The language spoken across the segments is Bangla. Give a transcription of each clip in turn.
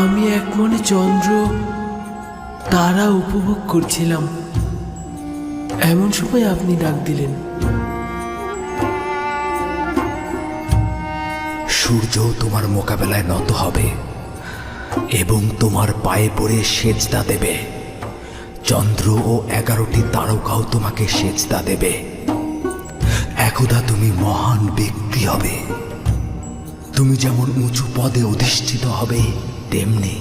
আমি এক মনে চন্দ্র তারা উপভোগ করছিলাম, এমন সময় আপনি ডাক দিলেন। সূর্য তোমার মোকাবেলায় নত হবে এবং তোমার পায়ে পড়ে সেজদা দেবে। চন্দ্র ও 11টি তারকাও তোমাকে সেজদা দেবে। একদা তুমি মহান ব্যক্তি হবে। তুমি যেমন উঁচু পদে অধিষ্ঠিত হবে, তেমনি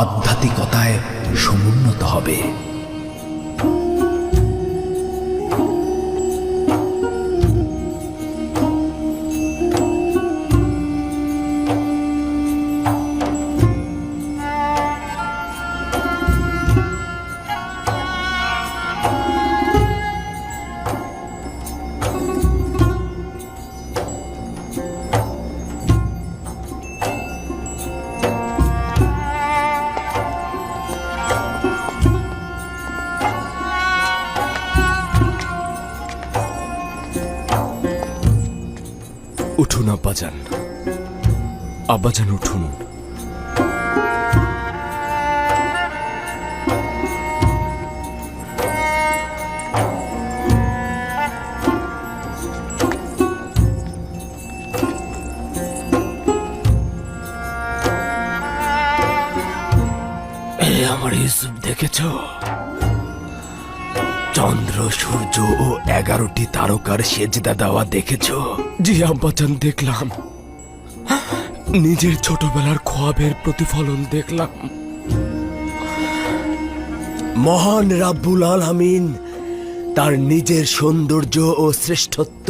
আধ্যাত্মিকতায় সমুন্নত হবে। উঠুন আব্বাজান, আব্বাজান উঠুন। আমার ইউসুফ দেখেছ? চন্দ্র, সূর্য ও 11টি তারকার সেজদা দেওয়া দেখেছ? জি আব্বাজান, দেখলাম। নিজের ছোটবেলার খোয়াবের প্রতিফলন দেখলাম। মহান রাব্বুল আলামিন তার নিজের সৌন্দর্য ও শ্রেষ্ঠত্ব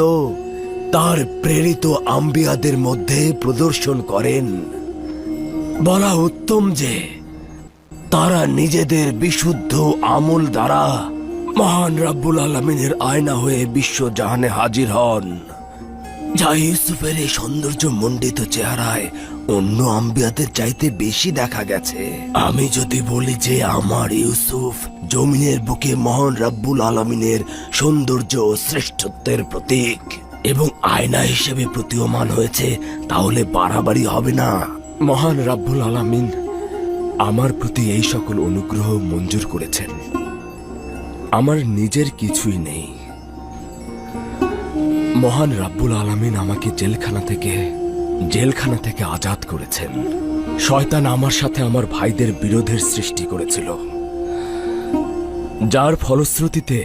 তার প্রেরিত আম্বিয়াদের মধ্যে প্রদর্শন করেন। বলা উত্তম যে তারা নিজেদের বিশুদ্ধ আমল দ্বারা মহান রাব্বুল আলামিনের আয়না হয়ে বিশ্বজাহানে হাজির হন, যা ইউসুফের এই সৌন্দর্য মণ্ডিত চেহারায় অন্য আম্বিয়াদের চাইতে বেশি দেখা গেছে। আমি যদি বলি যে আমার ইউসুফ জমিনের বুকে মহান রাব্বুল আলামিনের সৌন্দর্য ও শ্রেষ্ঠত্বের প্রতীক এবং আয়না হিসেবে প্রতীয়মান হয়েছে, তাহলে বাড়াবাড়ি হবে না। মহান রাব্বুল আলামিন আমার প্রতি এই সকল অনুগ্রহ মঞ্জুর করেছেন। আমার নিজের কিছুই নেই। মহান রাব্বুল আলামিন আমাকে জেলখানা থেকে আজাদ করেছেন। শয়তান আমার সাথে আমার ভাইদের বিরোধের সৃষ্টি করেছিল, যার ফলশ্রুতিতে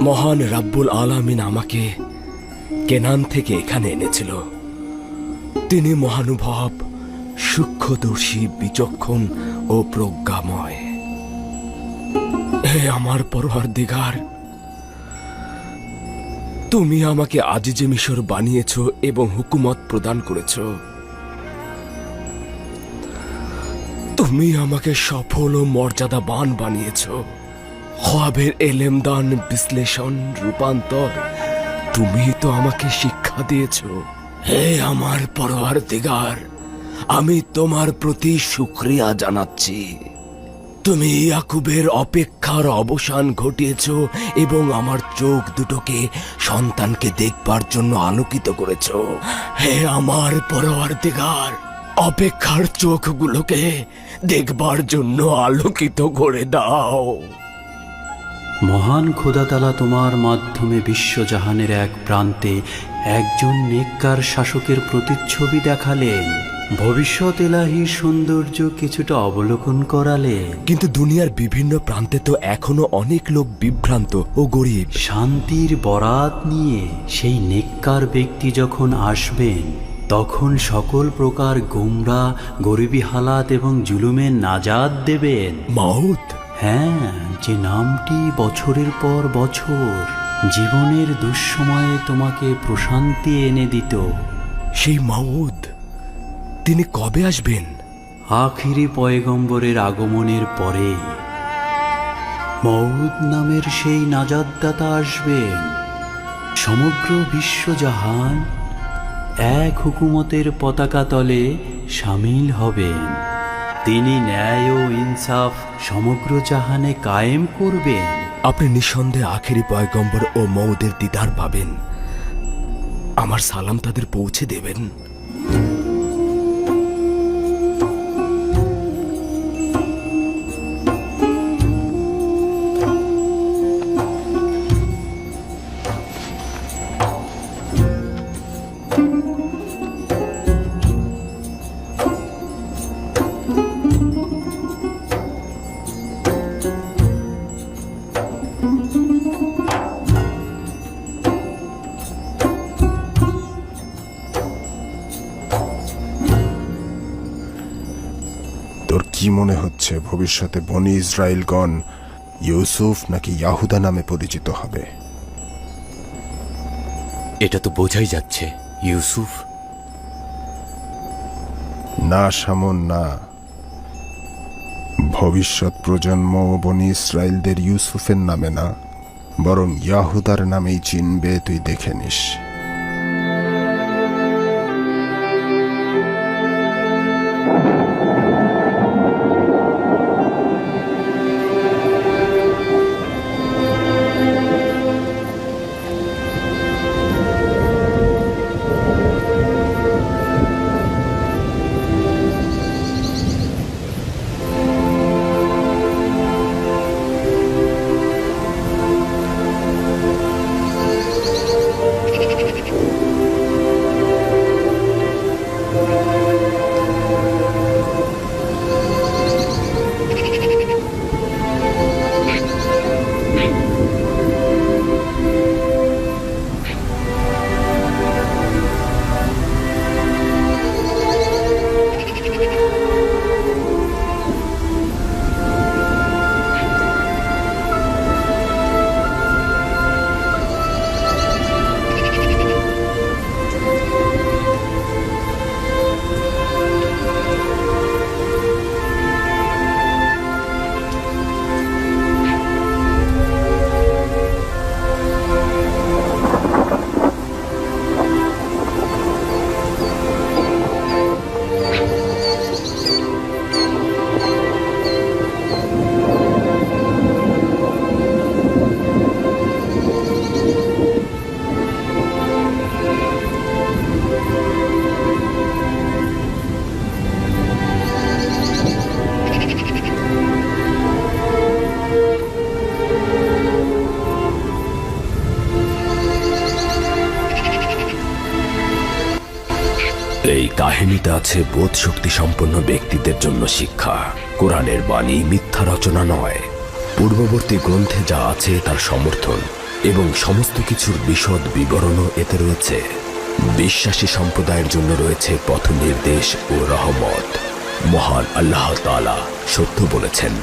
মহান রাব্বুল আলামিন আমাকে কেনান থেকে এখানে এনেছিল। তিনি মহানুভব, সূক্ষ্মদর্শী, বিচক্ষণ ও প্রজ্ঞাময়। হে আমার পরওয়ারদিগার, তুমি আমাকে আজিজে মিশর বানিয়েছ এবং হুকুমত প্রদান করেছ। তুমি আমাকে সফল ও মর্যাদাবান বানিয়েছ। খোয়াবের এলেমদান, বিশ্লেষণ, রূপান্তর তুমি তো আমাকে শিক্ষা দিয়েছ। হে আমার পরওয়ারদিগার, আমি তোমার প্রতি শুকরিয়া জানাচ্ছি। তুমি ইয়াকুবের অপেক্ষার অবসান ঘটিয়েছ এবং আমার চোখ দুটোকে সন্তানকে দেখবার জন্য আলোকিত করেছ। হে আমার পরওয়ারদিগার, অপেক্ষার চোখগুলোকে দেখবার জন্য আলোকিত করে দাও। মহান খোদাতালা তোমার মাধ্যমে বিশ্বজাহানের এক প্রান্তে একজন নেককার শাসকের প্রতিচ্ছবি দেখালেন। ভবিষ্যৎ এলাহির সৌন্দর্য কিছুটা অবলোকন করালেন। কিন্তু দুনিয়ার বিভিন্ন প্রান্তে তো এখনো অনেক লোক বিভ্রান্ত ও গরিব। শান্তির বরাত নিয়ে সেই নেককার ব্যক্তি যখন আসবেন, তখন সকল প্রকার গোমরা, গরিবী হালাত এবং জুলুমের নাজাত দেবেন। মাউত? হ্যাঁ, যে নামটি বছরের পর বছর জীবনের দুঃসময়ে তোমাকে প্রশান্তি এনে দিত। সেই মাউদ, তিনি কবে আসবেন? আখিরি পয়গম্বরের আগমনের পরে মউদ নামের সেই নাজাতদাতা আসবেন। সমগ্র বিশ্বজাহান এক হুকুমতের পতাকা তলে সামিল হবেন। তিনি ন্যায় ও ইনসাফ সমগ্র জাহানে কায়েম করবেন। আপনি নিঃসন্দেহে আখেরি পয়গম্বর ও মউদের দিদার পাবেন। আমার সালাম তাদের পৌঁছে দেবেন। তোর কি মনে হচ্ছে ভবিষ্যতে বনি ইসরায়েলগণ ইউসুফ নাকি ইয়াহুদা নামে পরিচিত হবে? এটা তো বোঝাই যাচ্ছে ইউসুফ। না শামুন, না। ভবিষ্যৎ প্রজন্ম বনি ইসরায়েলদের ইউসুফের নামে না, বরং ইয়াহুদার নামেই চিনবে, তুই দেখে নিস। এই কাহিনীতে আছে বোধ শক্তি সম্পন্ন ব্যক্তিদের জন্য শিক্ষা। কোরআনের বাণী মিথ্যা রচনা নয়, পূর্ববর্তী গ্রন্থে যা আছে তার সমর্থন এবং সমস্ত কিছুর বিশদ বিবরণও এতে রয়েছে। বিশ্বাসী সম্প্রদায়ের জন্য রয়েছে পথ নির্দেশ ও রহমত। মহান আল্লাহ তাআলা সত্য বলেছেন।